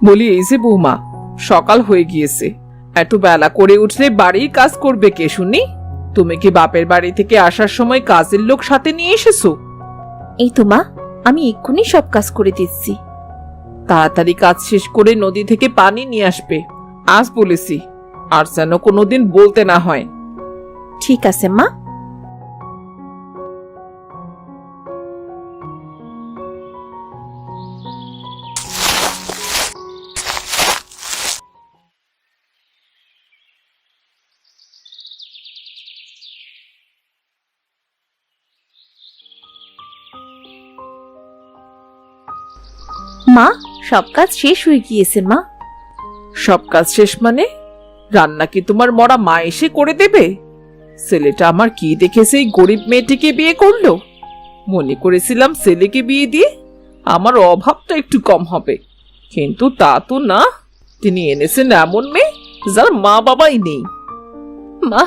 বলি, এই যে বৌমা, সকাল হয়ে গিয়েছে, এত বেলা করে উঠলে বাড়ির কাজ করবে কে শুনি? তুমি কি বাপের বাড়ি থেকে আসার সময় কাজের লোক সাথে নিয়ে এসেছো? এই তো মা, আমি এক্ষুনি সব কাজ করে দিচ্ছি। তাড়াতাড়ি কাজ শেষ করে নদী থেকে পানি নিয়ে আসবে, আজ বলেছি, আর যেন কোনোদিন বলতে না হয়। ঠিক আছে মা। মা, সব কাজ শেষ হয়ে গিয়েছে মা। সব কাজ শেষ মানে? রান্না কি তোমার মরা মা এসে করে দেবে? ছেলেটা আমার কি দেখে সেই গরিব মেয়েটিকে বিয়ে করলো? মনে করেছিলাম ছেলেকে বিয়ে দিয়ে আমার অভাবটা একটু কম হবে, কিন্তু তা তো না। তিনি এনেছেন এমন মেয়ে যার মা বাবাই নেই। মা,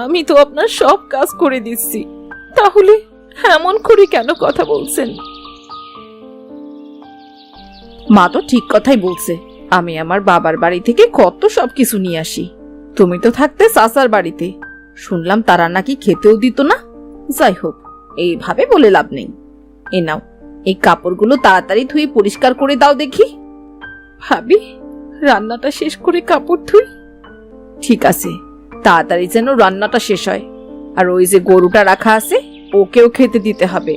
আমি তো আপনার সব কাজ করে দিচ্ছি, তাহলে এমন করে কেন কথা বলছেন? মা তো ঠিক কথাই বলছে। আমি আমার বাবার বাড়ি থেকে কত সবকিছু নিয়ে আসি। তুমি তো থাকতে চাচার বাড়িতে, শুনলাম তারা নাকি খেতেও দিত না। যাই হোক, এইভাবে বলে লাভ নেই। এ নাও, এই কাপড়গুলো তাড়াতাড়ি ধুয়ে পরিষ্কার করে দাও দেখি। ভাবি, রান্নাটা শেষ করে কাপড় ধুই। ঠিক আছে, তাড়াতাড়ি যেন রান্নাটা শেষ হয়। আর ওই যে গরুটা রাখা আছে, ওকেও খেতে দিতে হবে।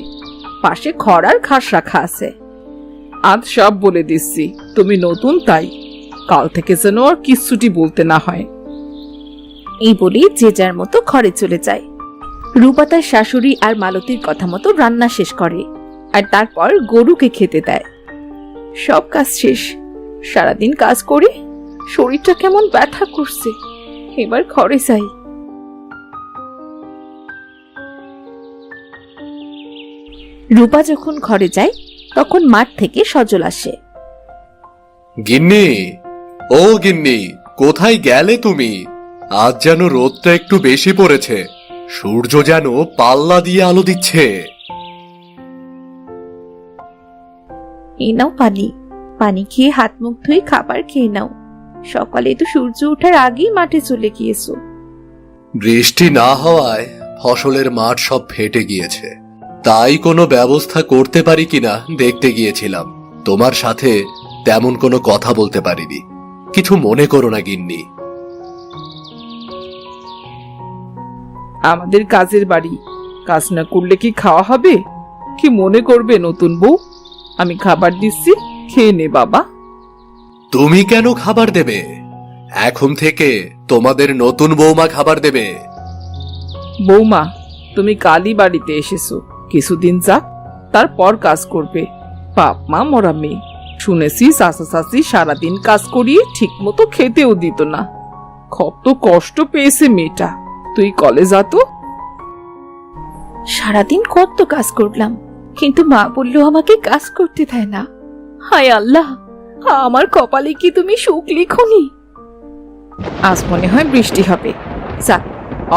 পাশে খড় আর ঘাস রাখা আছে। আজ সব বলে দিচ্ছি, তুমি নতুন তাই, কাল থেকে যেন আর কিচ্ছুটি বলতে না হয়। এই বলি যে যার মতো ঘরে চলে যায়। রূপা তার শাশুড়ি আর মালতীর কথা মতো রান্না শেষ করে, আর তারপর গরুকে খেতে দেয়। সব কাজ শেষ। সারাদিন কাজ করে শরীরটা কেমন ব্যথা করছে। এবার ঘরে যাই। রূপা যখন ঘরে যায়, তখন মাঠ থেকে সজল আসে। গিন্নি, ও গিন্নি, কোথায় গেলে তুমি? আজ যেন রোদটা একটু বেশি পড়েছে, সূর্য যেন পাল্লা দিয়ে আলো দিচ্ছে। এই নাও পানি। পানি খেয়ে হাত মুখ ধুয়ে খাবার খেয়ে নাও। সকালে তো সূর্য ওঠার আগেই মাঠে চলে গিয়েছো। বৃষ্টি না হওয়ায় ফসলের মাঠ সব ফেটে গিয়েছে, তাই কোনো ব্যবস্থা করতে পারি কিনা দেখতে গিয়েছিলাম। তোমার সাথে তেমন কোনো কথা বলতে পারিনি, কিছু মনে করো না গিন্নি। আমাদের কাজের বাড়ি, কাজ না করলে কি খাওয়া হবে? কি মনে করবে নতুন বউ? আমি খাবার দিচ্ছি, খেয়ে নে বাবা। তুমি কেন খাবার দেবে? এখন থেকে তোমাদের নতুন বৌমা খাবার দেবে। বৌমা, তুমি কালই বাড়িতে এসেছো, কিছুদিন যাক, তারপর কাজ করবে। বাপ মা মরা মেয়ে, শুনেছি চাচা চাচি সারাদিন কাজ করিয়ে ঠিক মতো খেতেও দিত না। কত কষ্ট পেয়েছে মেয়েটা। তুই কলে যা তো। সারাদিন কত কাজ করলাম, কিন্তু মা বললো আমাকে কাজ করতে দেয় না। হায় আল্লাহ, আমার কপালে কি তুমি সুখ লিখোনি? আজ মনে হয় বৃষ্টি হবে। যাক,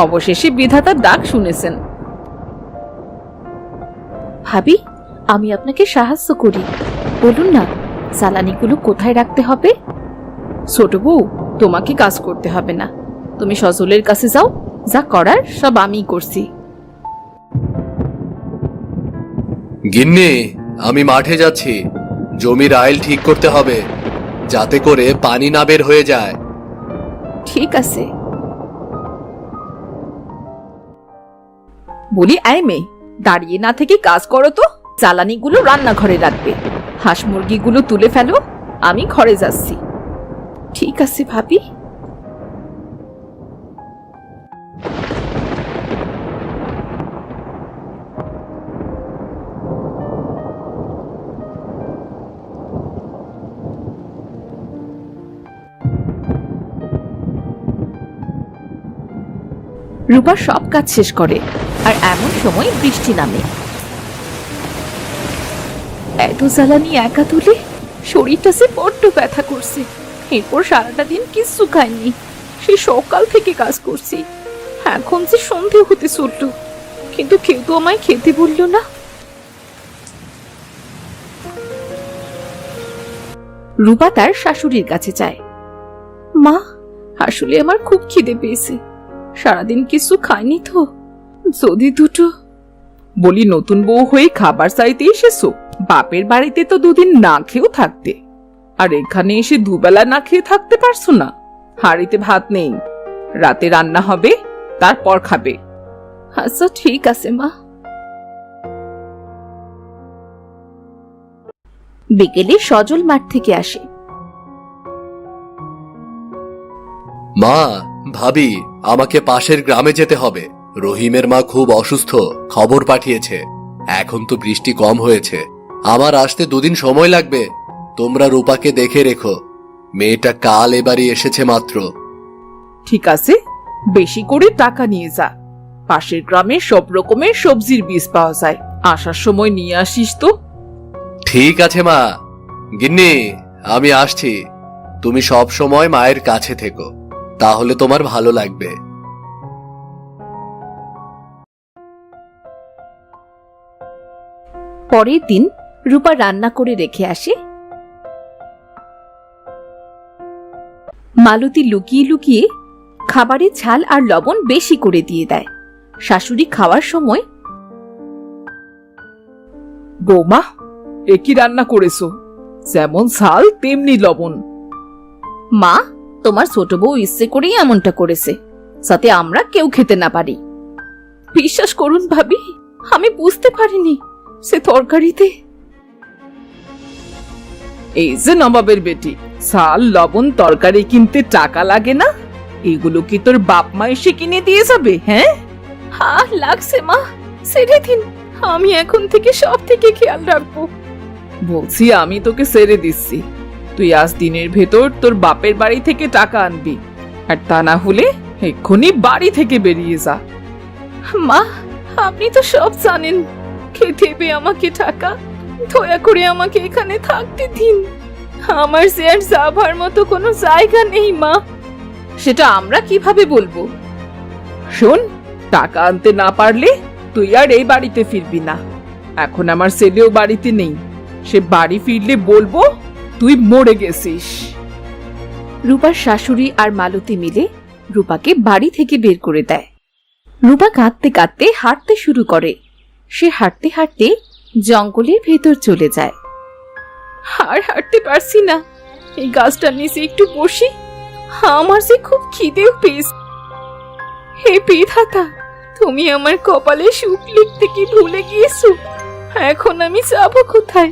অবশেষে বিধাতার ডাক শুনেছেন। ভাবি, আমি আপনাকে সাহায্য করি। বলুন না, জ্বালানিগুলো কোথায় রাখতে হবে? ছোট বউ, তোমাকে কাজ করতে হবে না। তুমি সজলের কাছে যাও, যা করার সব আমিই করছি। গিন্নি, আমি মাঠে যাচ্ছি, জমির আইল ঠিক করতে হবে, যাতে করে পানি না বের হয়ে যায়। ঠিক আছে। বলি, আয় মেয়ে, দাঁড়িয়ে না থেকে কাজ করো তো। জ্বালানিগুলো রান্নাঘরে রাখবে, হাঁস মুরগিগুলো তুলে ফেলো, আমি ঘরে যাচ্ছি। ঠিক আছে ভাবি। রূপা সব কাজ শেষ করে, আর এমন সময় বৃষ্টি নামে। এত জ্বালানি একা তুলে শরীরটা সে বড্ড ব্যথা করছে। এরপর সারাটা দিন কিচ্ছু খাইনি, সে সকাল থেকে কাজ করছি। এখন যে সন্ধে হতে চলল, কিন্তু কেউ তো আমায় খেতে বলল না। রূপা তার শাশুড়ির কাছে যায়। মা, আসলে আমার খুব খিদে পেয়েছে, সারাদিন কিছু খাইনি তো, যদি দুটো। বলি, নতুন বউ হয়ে খাবার চাইতে এসেছো? বাপের বাড়িতে তো দুদিন না খেয়েও থাকতে, আর এখানে এসে দুবেলা না খেয়ে থাকতে পারছো না? হাঁড়িতে ভাত নেই, রাতে রান্না হবে, তারপর খাবে। আচ্ছা ঠিক আছে মা। বিকেলে সজল মাঠ থেকে আসে। মা, ভাবি, আমাকে পাশের গ্রামে যেতে হবে। রহিমের মা খুব অসুস্থ, খবর পাঠিয়েছে। এখন তো বৃষ্টি কম হয়েছে, আমার আসতে দুদিন সময় লাগবে। তোমরা রূপাকে দেখে রেখো, মেয়েটা কাল এবারই এসেছে মাত্র। ঠিক আছে, বেশি করে টাকা নিয়ে যা। পাশের গ্রামে সব রকমের সবজির বীজ পাওয়া যায়, আসার সময় নিয়ে আসিস তো। ঠিক আছে মা। গিন্নি, আমি আসছি। তুমি সব সময় মায়ের কাছে থেকো, তাহলে তোমার ভালো লাগবে। পরের দিন রূপা রান্না করে রেখে আসে। মালতী লুকিয়ে লুকিয়ে খাবারে ঝাল আর লবণ বেশি করে দিয়ে দেয়। শাশুড়ি খাওয়ার সময়, বৌমা, এ কি রান্না করেছো? যেমন ঝাল তেমনি লবণ। মা, তোমার ছোট বউ ইচ্ছে করেই এমনটা করেছে, যাতে আমরা কেউ খেতে না পারি। বিশ্বাস করুন ভাবি, আমি বুঝতে পারিনি সে তরকারিতে। এই যে নবাবের বেটি, ঝাল লবণ তরকারি কিনতে টাকা লাগে না? এগুলো কি তোর বাপ মা এসে কিনে দিয়ে যাবে? হ্যাঁ, হ্যাঁ লাগছে মা, ছেড়ে দিন, আমি এখন থেকে সব থেকে খেয়াল রাখবো। বলছি, আমি তোকে ছেড়ে দিচ্ছি। তুই আজ দিনের ভেতর তোর বাপের বাড়ি থেকে টাকা আনবি, আর তা না হলে এক্ষুনি বাড়ি থেকে বেরিয়ে যা। মা, আপনি তো সব জানেন, কে দেবে আমাকে টাকা? দয়া করে আমাকে এখানে থাকতে দিন, আমার যে আর যাবার মতো কোনো জায়গা নেই মা। সেটা আমরা কিভাবে বলবো? শোন, টাকা আনতে না পারলে তুই আর এই বাড়িতে ফিরবি না। এখন আমার ছেলেও বাড়িতে নেই, সে বাড়ি ফিরলে বলবো তুই মরে গেছিস। রূপার শাশুড়ি আর মালতী মিলে রূপাকে বাড়ি থেকে বের করে দেয়। রূপা কাঁদতে কাঁদতে হাঁটতে শুরু করে। সে হাঁটতে হাঁটতে জঙ্গলের ভেতর চলে যায়। আর হাঁটতে পারছি না, এই গাছটার নিচে একটু বসি, আমার যে খুব খিদেও পেয়েছে। হে বিধাতা, তুমি আমার কপালে সুখ লিখতে কি ভুলে গিয়েছো? এখন আমি যাবো কোথায়?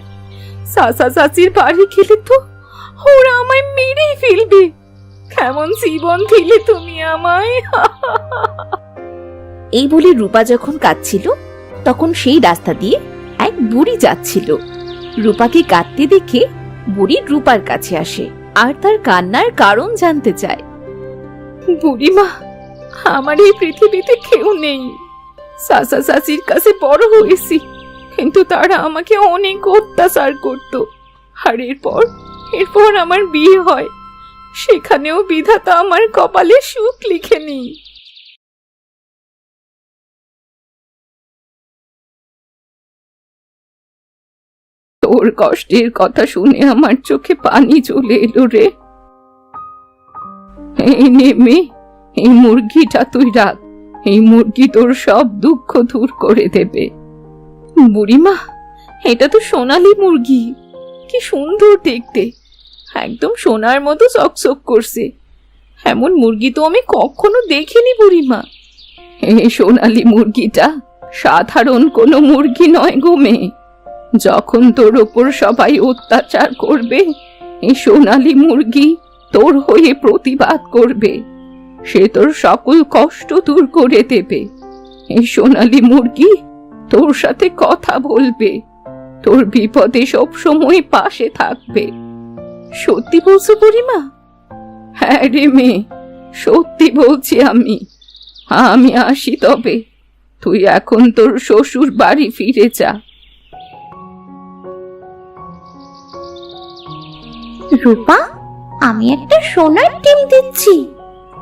চাচা চাচির বাড়ি গেলে তো ওরা আমায় মেরেই ফেলবে। কেমন জীবন দিলে তুমি আমায়। এই বলে রূপা যখন কাঁদছিল, তখন সেই রাস্তা দিয়ে এক বুড়ি যাচ্ছিল। রূপাকে কাঁদতে দেখে বুড়ি রূপার কাছে আসে আর তার কান্নার কারণ জানতে চায়। বুড়িমা, আমার এই পৃথিবীতে কেউ নেই। চাচা চাচির কাছে বড় হয়েছি, কিন্তু তারা আমাকে অনেক অত্যাচার করত। আর এরপর আমার বিয়ে হয়, সেখানেও বিধাতা আমার কপালে সুখ লিখেনি। তোর কষ্টের কথা শুনে আমার চোখে পানি চলে এলো রে। এই নে মেয়ে, এই মুরগিটা তুই রাখ, এই মুরগি তোর সব দুঃখ দূর করে দেবে। বুড়িমা, এটা তো সোনালী মুরগি, কি সুন্দর দেখতে, একদম সোনার মতো চকচক করছে। এমন মুরগি তো আমি কখনো দেখিনি বুড়িমা। এই সোনালী মুরগিটা সাধারণ কোনো মুরগি নয় গো মেয়ে। যখন তোর ওপর সবাই অত্যাচার করবে, এই সোনালী মুরগি তোর হয়ে প্রতিবাদ করবে, সে তোর সকল কষ্ট দূর করে দেবে। এই সোনালী মুরগি তোর সাথে কথা বলবে, তোর বিপদে সব সময় পাশে থাকবে। সত্যি বলছো বুড়িমা? হ্যাঁ রে মেয়ে, সত্যি বলছি আমি। আমি আসি তবে, তুই এখন তোর শ্বশুর বাড়ি ফিরে যা। রূপা, আমি একটা সোনার ডিম দিচ্ছি,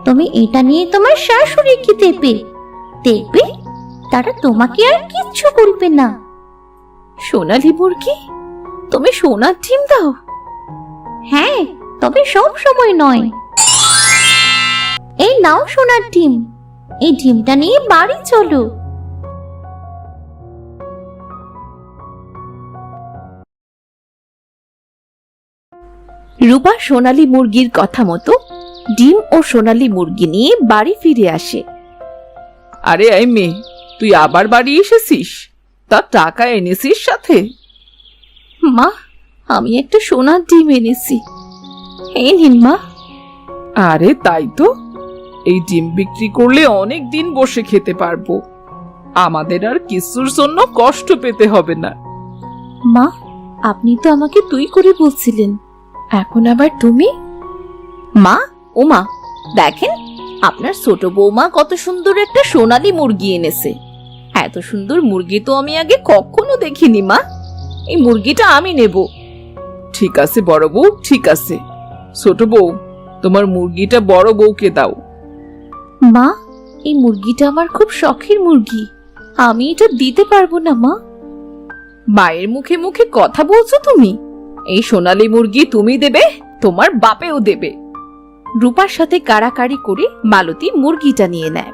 তুমি এটা নিয়ে তোমার শাশুড়িকে দেবে। দেখবে তারা তোমাকে আর কিচ্ছু বলবে না। সোনালি মুরগি, তুমি সোনার ডিম দাও? হ্যাঁ, তবে সব সময় নয়। এই নাও সোনার ডিম, এই ডিমটা নিয়ে বাড়ি চলো। রূপা সোনালি মুরগির কথা মতো ডিম ও সোনালি মুরগি নিয়ে বাড়ি ফিরে আসে। আরে এই মেয়ে, তুই আবার বাড়ি এসেছিস? তা টাকা এনেছিস সাথে? মা, আমি একটা সোনার ডিম এনেছি, এই নিন মা। আরে তাই তো, এই ডিম বিক্রি করলে অনেক দিন বসে খেতে পারবো। আমাদের আর কিছুর জন্য কষ্ট পেতে হবে না। মা, আপনি তো আমাকে তুই করে বলছিলেন, এখন আবার তুমি? মা, ও মা, দেখেন আপনার ছোট বৌমা কত সুন্দর একটা সোনালী মুরগি এনেছে। এত সুন্দর মুরগি তো আমি আগে কখনো দেখিনি। মা, এই মুরগিটা আমি নেব। ঠিক আছে বড় বউ, ঠিক আছে। ছোট বউ, তোমার মুরগিটা বড় বউকে দাও। মা, এই মুরগিটা আমার খুব শখের মুরগি, আমি এটা দিতে পারবো না। মা, মায়ের মুখে মুখে কথা বলছো তুমি? এই সোনালী মুরগি তুমি দেবে, তোমার বাপেও দেবে। রূপার সাথে কাড়াকাড়ি করে মালতী মুরগিটা নিয়ে নেয়।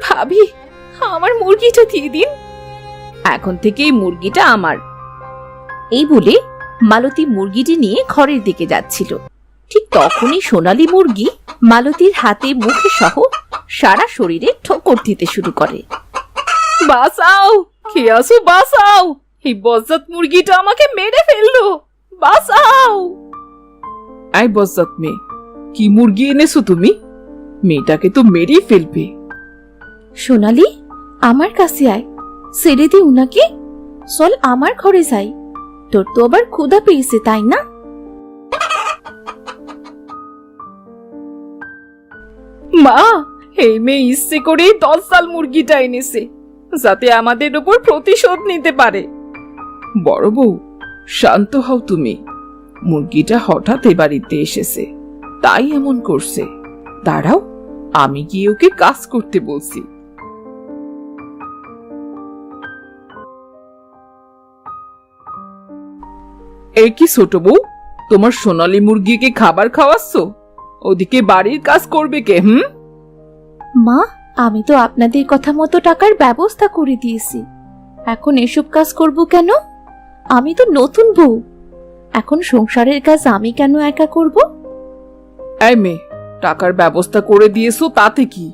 ভাবি, আমার মুরগিটা দিয়ে দিন, এখন থেকে এই মুরগিটা আমার। এই বলে মালতী মুরগিটি নিয়ে ঘরের দিকে যাচ্ছিল। ঠিক তখনই সোনালী মুরগি মালতীর হাতে মুখে সহ সারা শরীরে ঠোকর দিতে শুরু করে। বাঁচাও, খেয়ে আসো, বাঁচাও, এই বজ্জাত মুরগিটা আমাকে মেরে ফেললো, বাঁচাও। আই বজ্জাত মেয়ে, কি মুরগি এনেছো তুমি? মেয়েটাকে তো মেরেই ফেলবে। সোনালি, আমার কাছে আয়, ছেড়ে দি উনাকে, চল আমার ঘরে যাই। তোর তো আবার ক্ষুধা পেয়েছে, তাই না? মা, এই মেয়ে ইচ্ছে করেই 10 সাল মুরগিটা এনেছে, যাতে আমাদের উপর প্রতিশোধ নিতে পারে। বড় বউ, শান্ত হও তুমি। মুরগিটা হঠাৎ এ বাড়িতে এসেছে, তাই এমন করছে। দাঁড়াও, আমি গিয়ে ওকে কাজ করতে বলছি। এই কি ছোট বউ, তোমার সোনালী মুরগিকে খাবার খাওয়াচ্ছ? ওদিকে বাড়ির কাজ করবে কে? মা, আমি তো আপনাদের কথা মতো টাকার ব্যবস্থা করে দিয়েছি, এখন এসব কাজ করব কেন? আমি তো নতুন বউ, এখন সংসারের কাজ আমি কেন একা করব? এই মেয়ে, টাকার ব্যবস্থা করে দিয়েছো তাতে কি?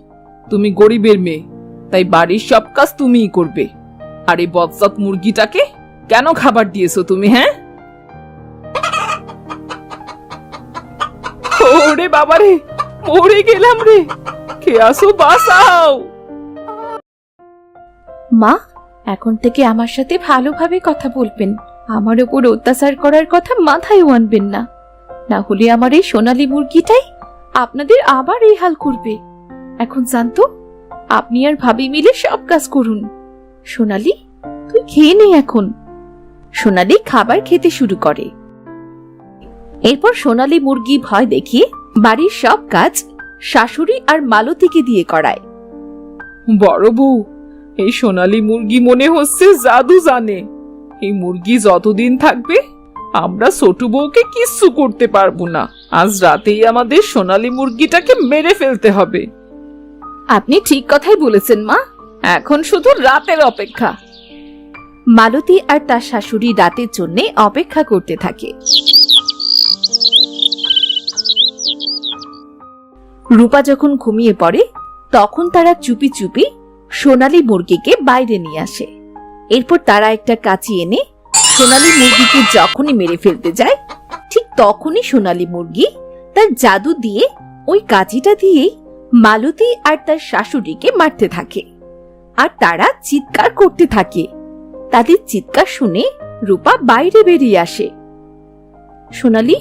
তুমি গরিবের মেয়ে, তাই বাড়ির সব কাজ তুমিই করবে। আর এই বজ্জাত মুরগিটাকে কেন খাবার দিয়েছো তুমি? হ্যাঁ, ওরে বাবারে, মরে গেলাম রে, কে আসো, বাঁচাও। মা, এখন থেকে আমার সাথে ভালোভাবে কথা বলবেন, আমার উপর অত্যাচার করার কথা মাথায় আনবেন না, না হলে আমার এই সোনালী মুরগিটাই আপনাদের আবার এই হাল করবে। এখন জানতো, আপনি আর ভাবি মিলে সব কাজ করুন। সোনালী, তুই খেয়ে নে এখন। সোনালী খাবার খেতে শুরু করে। এরপর সোনালী মুরগি ভয় দেখিয়ে বাড়ির সব কাজ শাশুড়ি আর মালতীকে দিয়ে করায়। বড় বউ, এই সোনালী মুরগি মনে হচ্ছে জাদু জানে। এই মুরগি যতদিন থাকবে আমরা ছোট বউকে কিচ্ছু করতে পারবো না। আজ রাতেই আমাদের সোনালী মুরগিটাকে মেরে ফেলতে হবে। আপনি ঠিক কথাই বলেছেন মা, এখন শুধু রাতের অপেক্ষা। মালতী আর তার শাশুড়ি রাতের জন্য অপেক্ষা করতে থাকে। রূপা যখন ঘুমিয়ে পড়ে, তখন তারা চুপি চুপি সোনালী মুরগিকে বাইরে নিয়ে আসে। এরপর তারা একটা কাঁচি এনে সোনালী মুরগিকে যখনই মেরে ফেলতে যায়, ঠিক তখনই সোনালী মুরগি তার জাদু দিয়ে ওই কাঁচিটা দিয়েই মালতী আর তার শাশুড়িকে মারতে থাকে। আর তারা চিৎকার করতে থাকে। তাদের চিৎকার শুনে রূপা বাইরে বেরিয়ে আসে। সোনালী,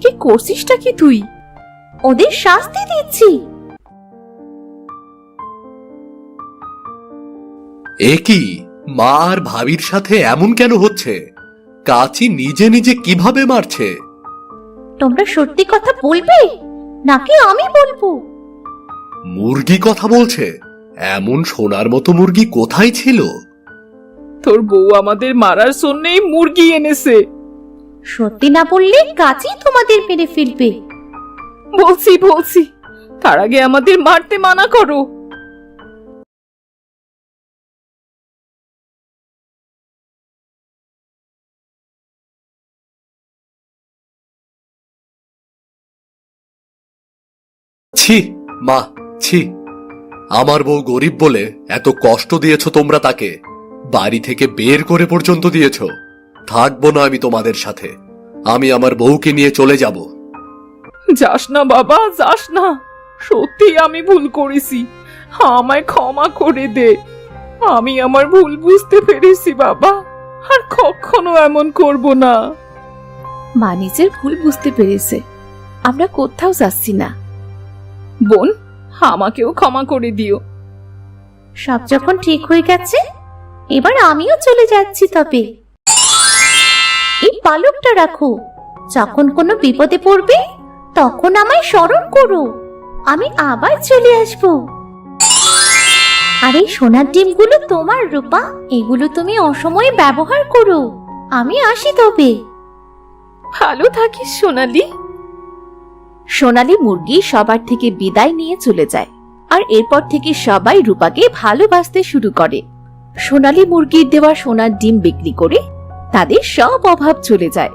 কি করছিসটা কি তুই? ওদের শাস্তি দিচ্ছি। এ কি, মা আর ভাবির সাথে এমন কেন হচ্ছে? কাচি নিজে নিজে কিভাবে মারছে? তোমরা সত্যি কথা বলবে নাকি আমি বলবো? মুরগি কথা বলছে? এমন সোনার মতো মুরগি কোথায় ছিল? তোর বউ আমাদের মারার জন্যই মুরগি এনেছে। সত্যি না বললে গাছই তোমাদের মেরে ফেলবে। বলছি তার আগে আমাদের মারতে মানা করো। ছি মা, ছি। আমার বউ গরিব বলে এত কষ্ট দিয়েছো তোমরা তাকে, বাড়ি থেকে বের করে পর্যন্ত দিয়েছো। থাকবো না আমি তোমাদের সাথে, আমি আমার বউকে নিয়ে চলে যাব। যাস না বাবা, যাস না। সত্যি আমি ভুল করেছি, আমায় ক্ষমা করে দে। আমি আমার ভুল বুঝতে পেরেছি বাবা, আর কখনো এমন করব না। মা নিজের ভুল বুঝতে পেরেছে। আমরা কোথাও যাচ্ছি না। বোন, আমাকেও ক্ষমা করে দিও। সব যখন ঠিক হয়ে গেছে, এবার আমিও চলে যাচ্ছি। তবে এই পালকটা রাখো, যখন কোনো বিপদে পড়বে তখন আমায় স্মরণ করো, আমি আবার চলে আসবো। আর এই সোনার ডিমগুলো তোমার, রূপা, এগুলো তুমি অসময়ে ব্যবহার করো। আমি আসি তবে। ভালো থাকিস সোনালি। সোনালী মুরগি সবার থেকে বিদায় নিয়ে চলে যায়, আর এরপর থেকে সবাই রূপাকে ভালোবাসতে শুরু করে। সোনালী মুরগির দেওয়া সোনার ডিম বিক্রি করে তাদের সব অভাব চলে যায়।